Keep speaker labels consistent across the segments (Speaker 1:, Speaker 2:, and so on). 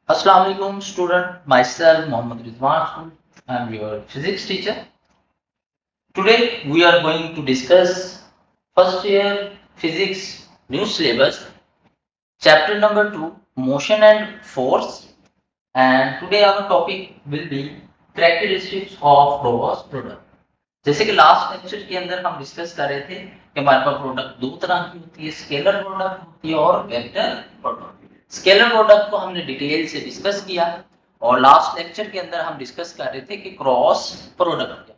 Speaker 1: Assalamu alaikum student, myself Mohammad Rizwan, I am your physics teacher. Today we are going to discuss first year physics new syllabus, chapter number 2, motion and force, and today our topic will be characteristics of Lorentz product. जैसे कि last lecture के अंदर हम discuss कर रहे थे कि हमारे पास प्रोडक्ट दो तरह की होती है, स्केलर प्रोडक्ट होती है और वेक्टर प्रोडक्ट। स्केलर प्रोडक्ट को हमने डिटेल से डिस्कस किया और लास्ट लेक्चर के अंदर हम डिस्कस कर रहे थे कि क्रॉस प्रोडक्ट क्या।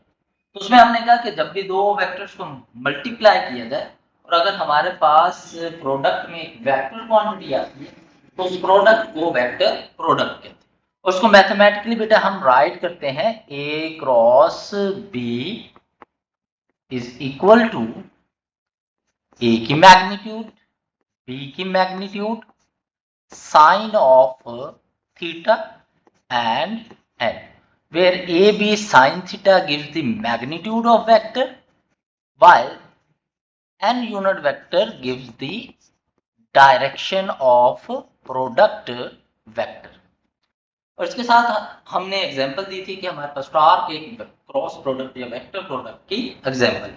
Speaker 1: तो उसमें हमने कहा कि जब भी दो वेक्टर्स को मल्टीप्लाई किया जाए और अगर हमारे पास प्रोडक्ट में एक वेक्टर क्वांटिटी आती है तो उस प्रोडक्ट को वेक्टर प्रोडक्ट कहते हैं। उसको मैथमेटिकली बेटा हम राइट करते हैं A cross B is equal to A की मैग्नीट्यूड बी की magnitude sine of theta and N, where AB sin theta gives the magnitude of vector while n unit vector gives the direction of product vector। और इसके साथ हमने example दी थी कि हमारे पास star के क्रॉस प्रोडक्ट या वेक्टर प्रोडक्ट की एग्जांपल,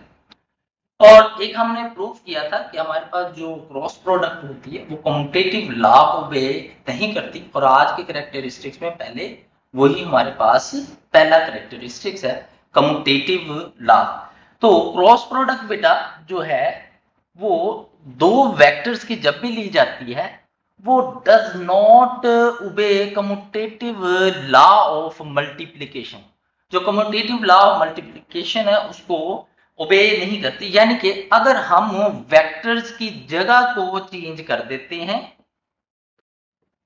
Speaker 1: और एक हमने प्रूफ किया था कि हमारे पास जो क्रॉस प्रोडक्ट होती है वो कम्यूटेटिव लॉ को ओबे नहीं करती, और आज के कैरेक्टरिस्टिक्स में पहले वही हमारे पास पहला कैरेक्टरिस्टिक्स है, कम्यूटेटिव लॉ। तो क्रॉस प्रोडक्ट बेटा जो है वो दो वेक्टर्स की जब भी ली जाती है वो does not obey commutative law of multiplication. जो कम्यूटेटिव लॉ ऑफ मल्टीप्लिकेशन है उसको ओबे नहीं करती, यानी कि अगर हम वेक्टर्स की जगह को चेंज कर देते हैं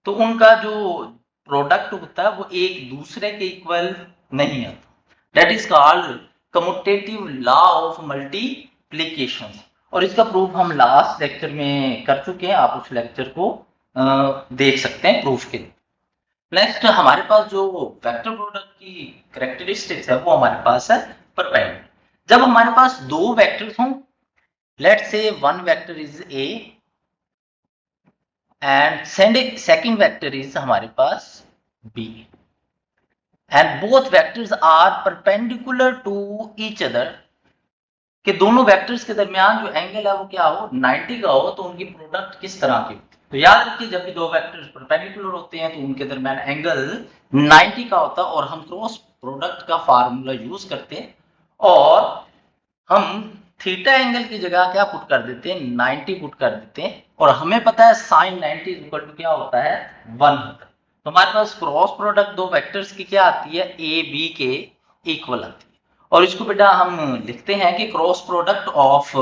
Speaker 1: तो उनका जो प्रोडक्ट होता है वो एक दूसरे के इक्वल नहीं आता। That is called commutative law of multiplication, और इसका प्रूफ हम लास्ट लेक्चर में कर चुके हैं, आप उस लेक्चर को देख सकते हैं प्रूफ के लिए। नेक्स्ट हमारे पास जो वेक्टर प्रोडक्ट की कैरेक्टरिस्टिक्स है वो हमारे पास है परपेंडिकुलर। जब हमारे पास दो वेक्टर्स हों, let's say one vector is A and second vector is हमारे पास B and both vectors are perpendicular to each other, कि दोनों वेक्टर्स के दरमियान जो एंगल है वो क्या हो 90 का हो, तो उनकी प्रोडक्ट किस तरह की होती है। तो याद रखिए जब भी दो वेक्टर्स परपेंडिकुलर होते हैं तो उनके दरमियान एंगल 90 का होता है, और हम क्रॉस प्रोडक्ट का फार्मूला यूज करते हैं और हम थीटा एंगल की जगह क्या पुट कर देते हैं 90 पुट कर देते हैं, और हमें पता है साइन 90 इक्वल टू क्या होता है 1 होता है। तो हमारे पास क्रॉस प्रोडक्ट दो वेक्टर्स की क्या आती है ए बी के इक्वल आती है, और इसको बेटा हम लिखते हैं कि cross product of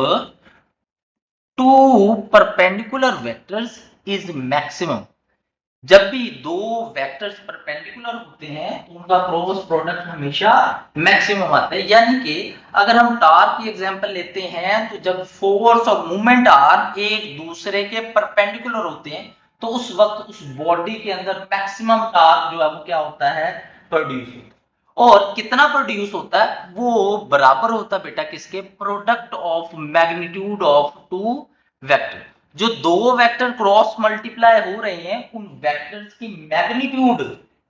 Speaker 1: two perpendicular vectors is maximum. जब भी दो वेक्टर्स परपेंडिकुलर होते हैं तो उनका क्रॉस प्रोडक्ट हमेशा मैक्सिमम आता है, यानी कि अगर हम टार्क की एग्जांपल लेते हैं तो जब फोर्स और मूवमेंट आर एक दूसरे के परपेंडिकुलर होते हैं तो उस वक्त उस बॉडी के अंदर मैक्सिमम टार्क जो है वो क्या होता है प्रोड्यूस होता है, और कितना प्रोड्यूस होता है वो बराबर होता है बेटा किसके product of magnitude of two vector. जो दो वेक्टर क्रॉस मल्टीप्लाई हो रहे हैं उन वेक्टर्स की मैग्नीट्यूड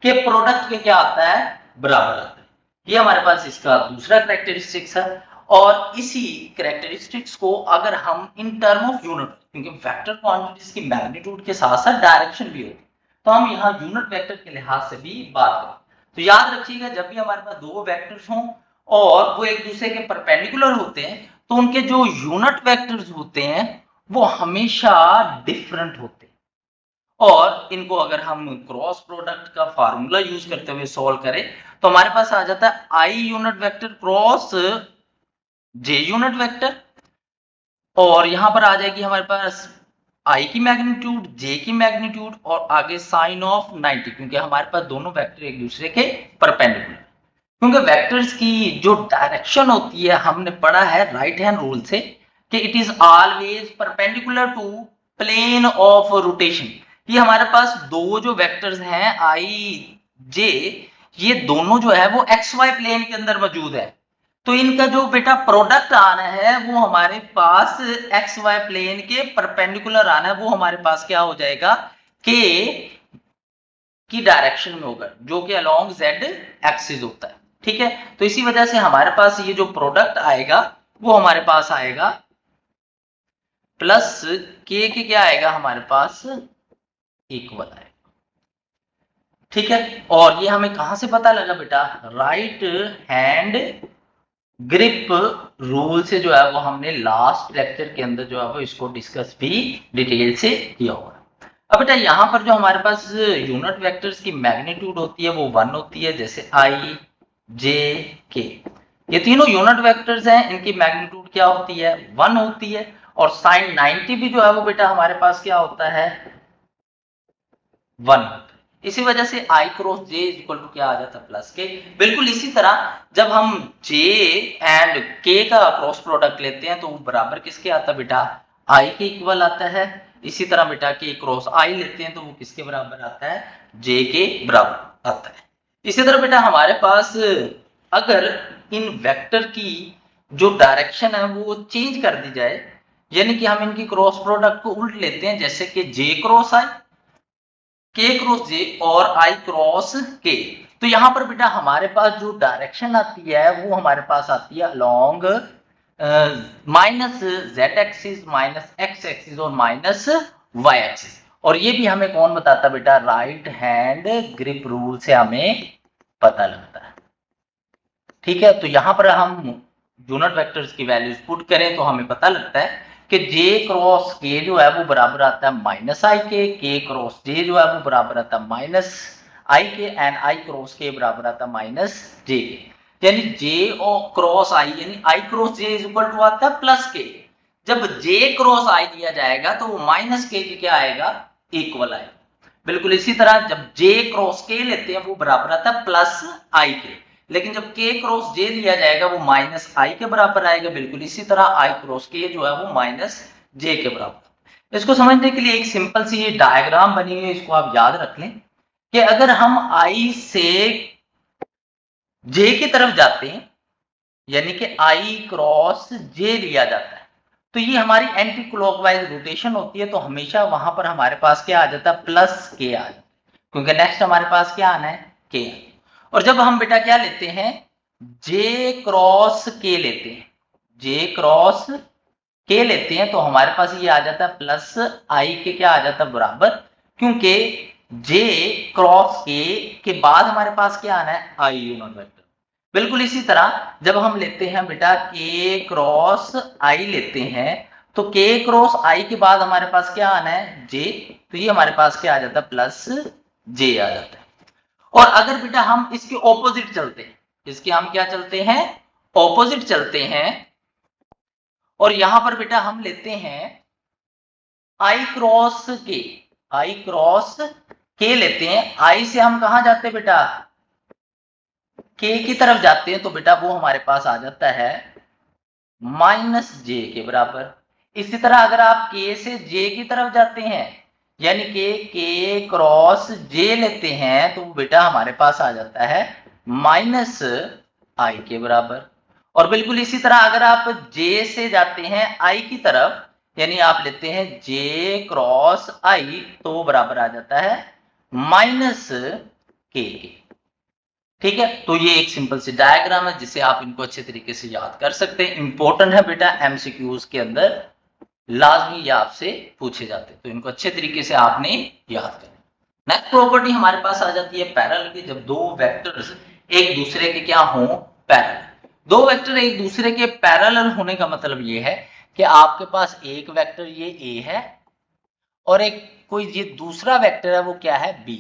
Speaker 1: के प्रोडक्ट के क्या आता है बराबर आता है। ये हमारे पास इसका दूसरा कैरेक्टरिस्टिक्स है, और इसी कैरेक्टरिस्टिक्स को अगर हम इन टर्म ऑफ यूनिट, क्योंकि वेक्टर क्वांटिटीज की मैग्नीट्यूड के साथ साथ डायरेक्शन भी होती है, तो हम यहाँ यूनिट वेक्टर के लिहाज से भी बात करें। तो याद रखिएगा जब भी हमारे पास दो वेक्टर्स हों और वो एक दूसरे के परपेंडिकुलर होते हैं तो उनके जो यूनिट वेक्टर्स होते हैं वो हमेशा डिफरेंट होते हैं, और इनको अगर हम क्रॉस प्रोडक्ट का फार्मूला यूज करते हुए सॉल्व करें तो हमारे पास आ जाता है I unit vector cross J unit vector, और यहां पर आ जाएगी हमारे पास आई की मैग्नीट्यूड जे की मैग्नीट्यूड और आगे साइन ऑफ 90, क्योंकि हमारे पास दोनों वेक्टर एक दूसरे के परपेंडिकुलर। क्योंकि वेक्टर्स की जो डायरेक्शन होती है हमने पढ़ा है राइट हैंड रूल से कि it is always perpendicular to plane of rotation. ये हमारे पास दो जो वेक्टर्स हैं आई जे, ये दोनों जो है वो एक्स वाई प्लेन के अंदर मौजूद है, तो इनका जो बेटा प्रोडक्ट आना है वो हमारे पास एक्स वाई प्लेन के परपेंडिकुलर आना है, वो हमारे पास क्या हो जाएगा कि की डायरेक्शन में होगा, जो कि अलोंग जेड एक्सिस होता है। ठीक है, तो इसी वजह से हमारे पास ये जो प्रोडक्ट आएगा वो हमारे पास आएगा प्लस के क्या आएगा हमारे पास इक्वल आएगा। ठीक है, और ये हमें कहां से पता लगा बेटा, राइट हैंड ग्रिप रूल से जो है वो हमने लास्ट लेक्चर के अंदर जो है वो इसको डिस्कस भी डिटेल से किया हुआ है। अब बेटा यहाँ पर जो हमारे पास यूनिट वेक्टर्स की मैग्नीट्यूड होती है वो 1 होती है, जैसे आई जे के, ये तीनों यूनिट वेक्टर्स हैं, इनकी मैग्नीट्यूड क्या होती है 1 होती है। और साइन 90 भी जो है वो बेटा हमारे पास क्या होता है 1। इसी वजह से I cross J equal to क्या आ जाता है प्लस के। बिल्कुल इसी तरह जब हम J एंड K का क्रॉस प्रोडक्ट लेते हैं तो वो बराबर किसके आता है बेटा I के इक्वल आता है। इसी तरह बेटा K क्रॉस I लेते हैं तो वो किसके बराबर आता है J के बराबर आता है। इसी तरह बेटा हमारे पास अगर इन वेक्टर की जो डायरेक्शन है वो चेंज कर दी जाए, यानी कि हम इनकी क्रॉस प्रोडक्ट को उल्ट लेते हैं, जैसे कि J cross I, K cross J और I क्रॉस K, तो यहां पर बेटा हमारे पास जो डायरेक्शन आती है वो हमारे पास आती है along minus Z axis, minus x axis और माइनस वाई एक्सिस। और ये भी हमें कौन बताता बेटा, राइट हैंड ग्रिप रूल से हमें पता लगता है। ठीक है, तो यहां पर हम यूनिट वेक्टर्स की वैल्यूज पुट करें तो हमें पता लगता है कि J क्रॉस K जो है वो बराबर आता है माइनस आई के, K क्रॉस J जो है वो बराबर आता है माइनस आई के, एंड I क्रॉस K बराबर आता है माइनस J के। यानी J और क्रॉस I यानी I cross J is equal to आता है प्लस K। जब J क्रॉस I दिया जाएगा तो वो माइनस K के क्या आएगा इक्वल आएगा। बिल्कुल इसी तरह जब J क्रॉस K लेते हैं वो बराबर आता है प्लस I के, लेकिन जब K क्रॉस J लिया जाएगा वो माइनस I के बराबर आएगा। बिल्कुल इसी तरह I क्रॉस K जो है वो माइनस J के बराबर। इसको समझने के लिए एक सिंपल सी ये डायग्राम बनी हुई है, इसको आप याद रख लें कि अगर हम I से J की तरफ जाते हैं, यानी कि I क्रॉस J लिया जाता है, तो ये हमारी एंटी क्लॉकवाइज रोटेशन होती है, तो हमेशा वहां पर हमारे पास क्या आ जाता है प्लस K आ जाता है, क्योंकि नेक्स्ट हमारे पास क्या आना है K। और जब हम बेटा क्या लेते हैं J क्रॉस K लेते हैं, J क्रॉस K लेते हैं, तो हमारे पास ये आ जाता है प्लस I के क्या आ जाता है बराबर, क्योंकि J क्रॉस K के बाद हमारे पास क्या आना है I यूनिट वेक्टर। बिल्कुल इसी तरह जब हम लेते हैं बेटा K क्रॉस I लेते हैं, तो K क्रॉस I के बाद हमारे पास क्या आना है J, तो ये हमारे पास क्या आ जाता है प्लस J आ जाता है। और अगर बेटा हम इसके ऑपोजिट चलते हैं, इसके हम क्या चलते हैं ऑपोजिट चलते हैं, और यहां पर बेटा हम लेते हैं I cross K, I cross K लेते हैं, I से हम कहां जाते हैं बेटा K की तरफ जाते हैं, तो बेटा वो हमारे पास आ जाता है माइनस J के बराबर। इसी तरह अगर आप K से J की तरफ जाते हैं, यानी कि K क्रॉस J लेते हैं, तो बेटा हमारे पास आ जाता है माइनस I के बराबर। और बिल्कुल इसी तरह अगर आप J से जाते हैं I की तरफ, यानी आप लेते हैं J क्रॉस I, तो वो बराबर आ जाता है माइनस K के। ठीक है, तो ये एक सिंपल सी डायग्राम है जिसे आप इनको अच्छे तरीके से याद कर सकते हैं। इंपॉर्टेंट है बेटा, एमसीक्यूज के अंदर लाजमी ये आपसे पूछे जाते हैं, तो इनको अच्छे तरीके से आपने याद करना। नेक्स्ट प्रॉपर्टी हमारे पास आ जाती है पैरेलल की। जब दो वेक्टर्स एक दूसरे के क्या हों पैरेलल, दो वेक्टर एक दूसरे के पैरेलल होने का मतलब ये है कि आपके पास एक वेक्टर ये A है और एक कोई ये दूसरा वेक्टर है वो क्या है B,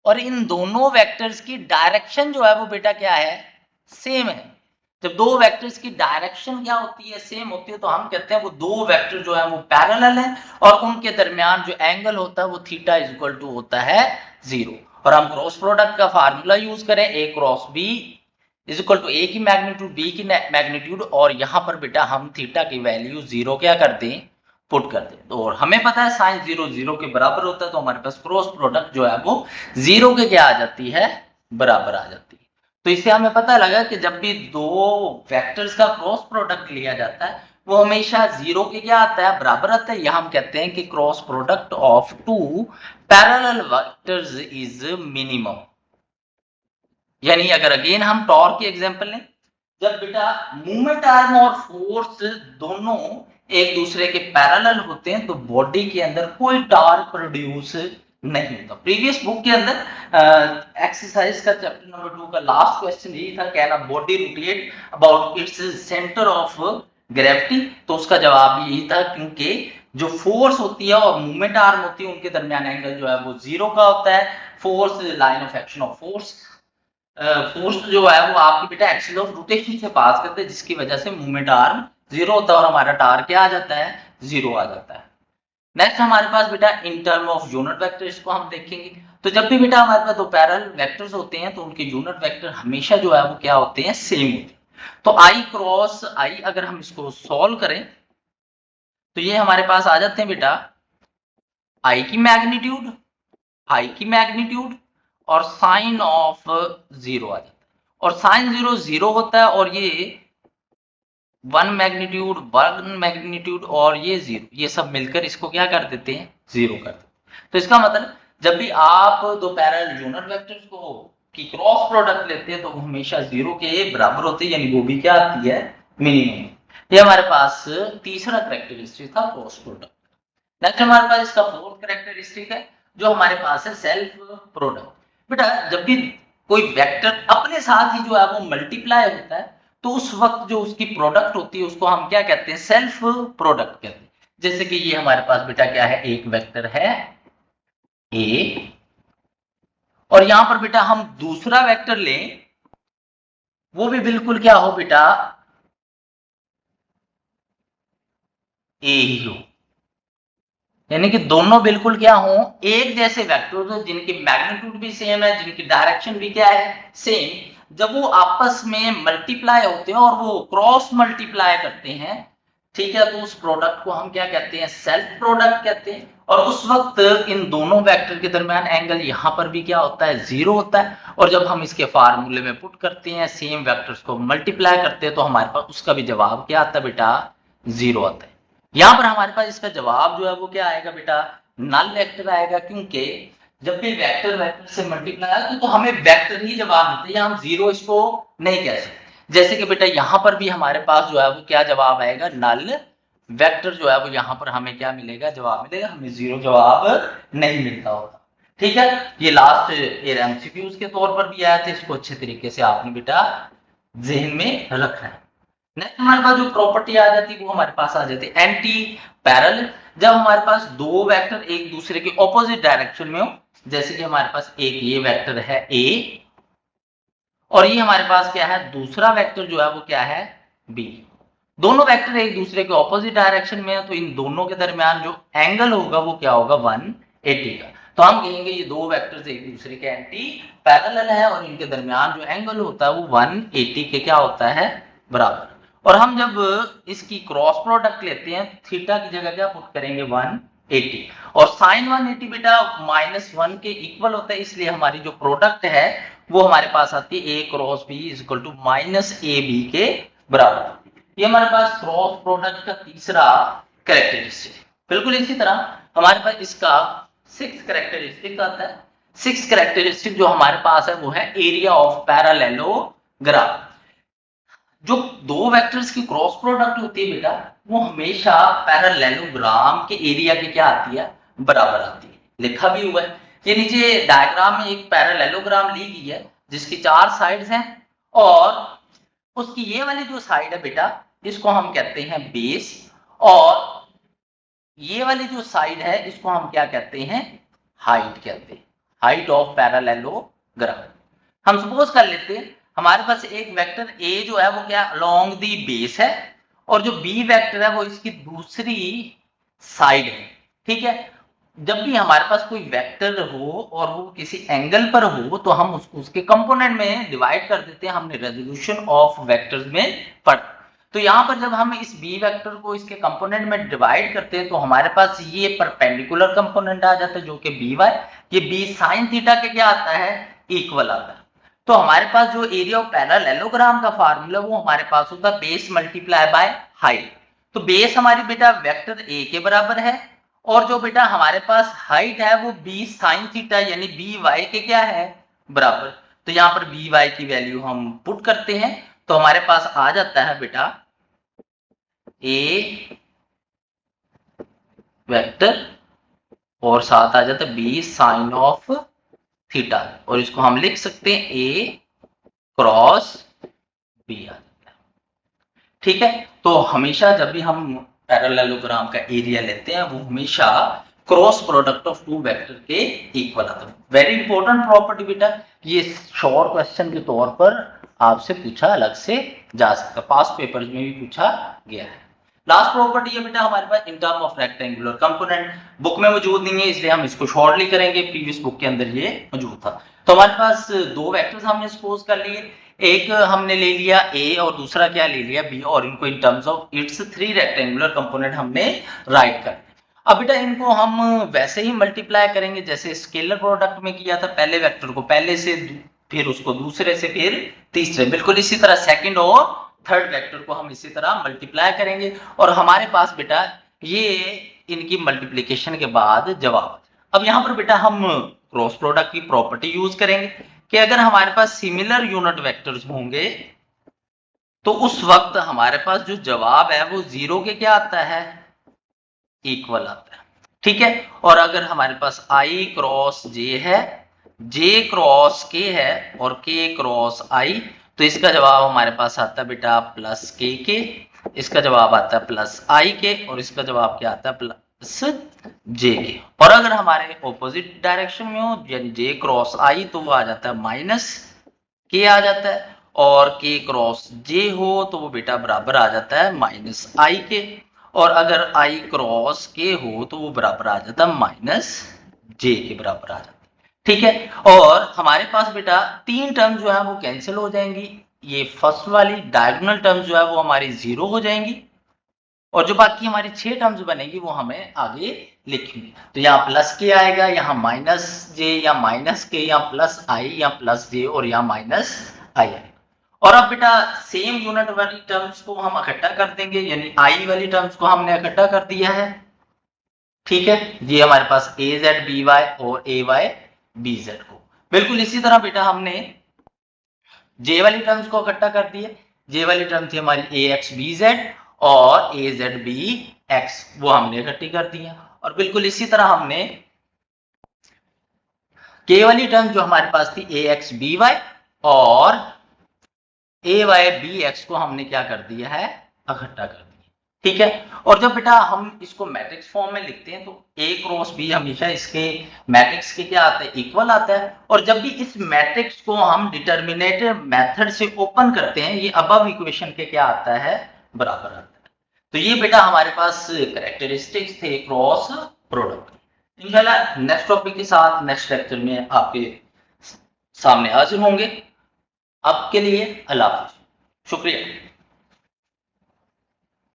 Speaker 1: और इन दोनों वेक्टर्स की डायरेक्शन जो है वो बेटा क्या है सेम है। जब दो वेक्टर्स की डायरेक्शन क्या होती है सेम होती है, तो हम कहते हैं वो दो वेक्टर जो है वो पैरेलल है, और उनके दरमियान जो एंगल होता है वो थीटा इज इक्वल टू होता है 0। और हम क्रॉस प्रोडक्ट का फार्मूला यूज करें, A cross B is equal to A की मैग्नीट्यूड B की मैग्नीट्यूड, और यहां पर बेटा हम थीटा की वैल्यू 0 क्या कर दें पुट कर दें। तो और हमें पता है साइन 0 0 के बराबर होता है, तो हमारे पास क्रॉस प्रोडक्ट जो है वो 0 के क्या आ जाती है बराबर आ जाती है। तो इससे हमें पता लगा कि जब भी दो वेक्टर्स का क्रॉस प्रोडक्ट लिया जाता है वो हमेशा 0 के क्या आता है, बराबर आता है। यहां हम कहते हैं कि cross product of two parallel vectors is minimum. यानी अगर अगेन हम टॉर्क की एग्जांपल लें, जब बेटा मूवमेंट आर्म और फोर्स दोनों एक दूसरे के पैरेलल होते हैं तो बॉडी के अंदर कोई टॉर्क प्रोड्यूस नहीं होता। प्रीवियस बुक के अंदर एक्सरसाइज का चैप्टर नंबर 2 का लास्ट क्वेश्चन यही था, कहना body rotate about its centre of gravity, तो उसका जवाब यही था क्योंकि जो फोर्स होती है और मूवमेंट आर्म होती है उनके दरमियान एंगल जो है वो 0 का होता है। Force line of action of force, force जो है वो आपकी बेटा एक्सिस ऑफ रोटेशन से पास करते हैं, जिसकी वजह से मूवमेंट आर्म 0 होता है और हमारा टार क्या आ जाता है, 0 आ जाता है। नेक्स्ट हमारे पास बेटा इन टर्म ऑफ यूनिट वेक्टर, इसको हम देखेंगे। तो जब भी बेटा हमारे पास दो पैरेलल वेक्टर्स होते हैं तो उनके यूनिट वेक्टर हमेशा जो है वो क्या होते हैं, सेम होते हैं। तो आई क्रॉस आई अगर हम इसको सॉल्व करें तो ये हमारे पास आ जाते हैं बेटा आई की मैग्नीट्यूड और साइन ऑफ 0 आ जाता है, और साइन 0 0 होता है और ये 1 मैग्नीट्यूड और ये 0, ये सब मिलकर इसको क्या कर देते हैं, 0 कर देते हैं। तो इसका मतलब जब भी आप दो पैरेलल यूनिट वेक्टर्स को की क्रॉस प्रोडक्ट लेते हैं तो वो हमेशा 0 के बराबर होते हैं, यानी वो भी क्या आती है, मिनिमम। ये हमारे पास तीसरा कैरेक्टरिस्टिक था क्रॉस प्रोडक्ट। नेक्स्ट हमारे पास इसका फोर्थ कैरेक्टरिस्टिक है जो हमारे पास है सेल्फ प्रोडक्ट। बेटा जब भी कोई वेक्टर अपने साथ ही जो है वो मल्टीप्लाई होता है तो उस वक्त जो उसकी प्रोडक्ट होती है उसको हम क्या कहते हैं, सेल्फ प्रोडक्ट कहते हैं। जैसे कि ये हमारे पास बेटा क्या है, एक वेक्टर है ए और यहां पर बेटा हम दूसरा वेक्टर लें, वो भी बिल्कुल क्या हो बेटा, ए ही हो, यानी कि दोनों बिल्कुल क्या हो, एक जैसे वेक्टर्स हो जिनकी मैग्नीट्यूड भी सेम है, जिनकी डायरेक्शन भी क्या है, सेम। जब वो आपस में मल्टीप्लाई होते हैं और वो क्रॉस मल्टीप्लाई करते हैं, ठीक है, तो उस प्रोडक्ट को हम क्या कहते हैं, सेल्फ प्रोडक्ट कहते हैं। और उस वक्त इन दोनों वेक्टर के दरमियान एंगल यहां पर भी क्या होता है, 0 होता है। और जब हम इसके फार्मूले में पुट करते हैं, सेम वेक्टर्स को मल्टीप्लाई करते हैं, तो हमारे पास उसका भी जवाब क्या आता है बेटा, 0 आता है। यहां पर हमारे पास इसका जवाब जो है वो क्या आएगा बेटा, नल वेक्टर आएगा, क्योंकि जब भी वेक्टर वेक्टर से मल्टीप्लाई आए तो हमें वेक्टर ही जवाब मिलता है, या हम 0 इसको नहीं कह सकते। जैसे कि बेटा यहां पर भी हमारे पास जो है वो क्या जवाब आएगा, नल वेक्टर जो है वो यहां पर हमें क्या मिलेगा, जवाब मिलेगा, हमें 0 जवाब नहीं मिलता होता। ठीक है, ये लास्ट एमसीक्यूज के तौर पर भी आया था, इसको अच्छे तरीके से आपने बेटा जहन में रखना है। नेक्स्ट हमारे पास जो प्रॉपर्टी आ जाती है वो हमारे पास आ जाती है एंटी पैरेलल। जब हमारे पास दो वेक्टर एक दूसरे के ऑपोजिट डायरेक्शन में हो, जैसे कि हमारे पास एक ये वेक्टर है ए और ये हमारे पास क्या है, दूसरा वेक्टर जो है वो क्या है, बी। दोनों वेक्टर एक दूसरे के ऑपोजिट डायरेक्शन में है तो इन दोनों के दरमियान जो एंगल होगा वो क्या होगा, 180 का। तो हम कहेंगे ये दो वेक्टर्स एक दूसरे के एंटी पैरेलल है और इनके दरमियान जो एंगल होता है वो 180 के क्या होता है, बराबर। और हम जब इसकी क्रॉस प्रोडक्ट लेते हैं थीटा की जगह क्या पुट करेंगे, 180, और साइन 180 बेटा -1 के इक्वल होता है, इसलिए हमारी जो प्रोडक्ट है वो हमारे पास आती है a cross b is equal to -ab के बराबर। ये हमारे पास क्रॉस प्रोडक्ट का तीसरा कैरेक्टरिस्टिक। बिल्कुल इसी तरह हमारे पास इसका 6th कैरेक्टरिस्टिक आता है। 6th कैरेक्टरिस्टिक जो हमारे पास है वो है एरिया ऑफ पैरेललोग्राम। जो दो वेक्टर्स की क्रॉस प्रोडक्ट होती है बेटा वो हमेशा पैरेललोग्राम के एरिया की क्या आती है, बराबर आती है। लिखा भी हुआ है, ये नीचे डायग्राम में एक पैरेललोग्राम ली गई है जिसकी 4 साइड्स हैं और उसकी ये वाली जो साइड है बेटा इसको हम कहते हैं बेस, और ये वाली जो साइड है इसको हम क्या कहते हैं, हाइट कहते हैं, हाइट ऑफ पैरेललोग्राम। हम सपोज कर लेते हैं हमारे पास एक वेक्टर ए जो है वो क्या अलोंग दी बेस है और जो बी वेक्टर है वो इसकी दूसरी साइड है। ठीक है, जब भी हमारे पास कोई वेक्टर हो और वो किसी एंगल पर हो तो हम उसको उसके कंपोनेंट में डिवाइड कर देते हैं, हमने रेजोल्यूशन ऑफ वेक्टर्स में पढ़ा। तो यहाँ पर जब हम इस बी वेक्टर को इसके कंपोनेंट में डिवाइड करते हैं तो हमारे पास ये परपेंडिकुलर कंपोनेंट आ जाता है जो कि बी वाई, ये बी साइन थीटा के क्या आता है, इक्वल आता है। तो हमारे पास जो एरिया ऑफ पैरेललोग्राम का फार्मूला वो हमारे पास होता है बेस मल्टीप्लाई बाय हाइट। तो बेस हमारी बेटा वेक्टर ए के बराबर है और जो बेटा हमारे पास हाइट है वो बी साइन थीटा यानी बी वाई के क्या है बराबर। तो यहां पर बी वाई की वैल्यू हम पुट करते हैं तो हमारे पास आ जाता है बेटा ए वेक्टर और साथ आ जाता है बी साइन ऑफ थीटा और इसको हम लिख सकते हैं ए क्रॉस बी आ जाता है। ठीक है, तो हमेशा जब भी हम पैरेललोग्राम का एरिया लेते हैं वो हमेशा cross product of two vector के इक्वल आता है। वेरी इंपॉर्टेंट प्रॉपर्टी बेटा, ये शॉर्ट क्वेश्चन के तौर पर आपसे पूछा अलग से जा सकता है, पास्ट पेपर्स में भी पूछा गया है। लास्ट प्रॉपर्टी है बेटा हमारे पास in term of rectangular component, book में मौजूद नहीं है इसलिए हम इसको शॉर्टली करेंगे, प्रीवियस बुक के अंदर ये मौजूद था। तो हमारे पास दो वेक्टर्स हमने सपोज कर लिए, एक हमने ले लिया ए और दूसरा क्या ले लिया बी और इनको in terms of its three rectangular component हमने राइट कर। अब बेटा इनको हम वैसे ही मल्टीप्लाई करेंगे जैसे स्केलर प्रोडक्ट में किया था, पहले वेक्टर को पहले से फिर उसको दूसरे से फिर तीसरे, बिल्कुल इसी तरह सेकंड और थर्ड वेक्टर को हम इसी तरह मल्टीप्लाई करेंगे और हमारे पास बेटा ये इनकी मल्टीप्लिकेशन के बाद जवाब। अब यहाँ पर बेटा हम क्रॉस प्रोडक्ट की प्रॉपर्टी यूज करेंगे कि अगर हमारे पास सिमिलर यूनिट वेक्टर्स होंगे तो उस वक्त हमारे पास जो जवाब है वो जीरो के क्या आता है इक्वल आता है। ठीक है, और अगर हमारे पास आई क्रॉस जे है, जे क्रॉस के है और के क्रॉस आई, तो इसका जवाब हमारे पास आता है बेटा प्लस के, इसका जवाब आता है प्लस आई के और इसका जवाब क्या आता है प्लस जे के। और अगर हमारे ऑपोजिट डायरेक्शन में हो यानी जे क्रॉस आई तो वो आ जाता है माइनस के आ जाता है और के क्रॉस जे हो तो वो बेटा बराबर आ जाता है माइनस आई के और अगर आई क्रॉस के हो तो वो बराबर आ जाता है माइनस जे के बराबर आ जाता है। ठीक है, और हमारे पास बेटा तीन टर्म जो है वो कैंसिल हो जाएंगी, ये फर्स्ट वाली डायगोनल टर्म जो है वो हमारी जीरो हो जाएंगी और जो बाकी हमारी 6 टर्म्स बनेगी वो हमें आगे लिखनी। तो यहाँ प्लस के आएगा, यहाँ माइनस जे या माइनस के, यहाँ प्लस आई या प्लस जे और यहाँ माइनस आई आएगा। और अब बेटा सेम यूनिट वाली टर्म्स को हम इकट्ठा कर देंगे यानी आई वाली टर्म्स को हमने इकट्ठा कर दिया है। ठीक है, ये हमारे पास ए जेड बी वाई और ए वाई बी जेड को बिल्कुल इसी तरह बेटा हमने जे वाली टर्म्स को इकट्ठा कर दिया, जे वाली टर्म थी हमारी ए एक्स बी जेड और ए जेड बी एक्स, वो हमने इकट्ठी कर दिया और बिल्कुल इसी तरह हमने के वाली टर्म जो हमारे पास थी ए एक्स बी वाई और ए वाई बी एक्स को हमने क्या कर दिया है इकट्ठा कर दिया। ठीक है, और जब बेटा हम इसको मैट्रिक्स फॉर्म में लिखते हैं तो ए क्रॉस बी हमेशा इसके मैट्रिक्स के क्या आता है इक्वल आता है और जब भी इस मैट्रिक्स को हम डिटर्मिनेटिव मेथड से ओपन करते हैं ये अबव इक्वेशन के क्या आता है बराबर आता है। तो ये बेटा हमारे पास कैरेक्टरिस्टिक्स थे क्रॉस प्रोडक्ट। इंशाल्लाह नेक्स्ट टॉपिक के साथ नेक्स्ट लेक्चर में आपके सामने हाजिर होंगे। अब के लिए अल्लाह हाफिज़, शुक्रिया।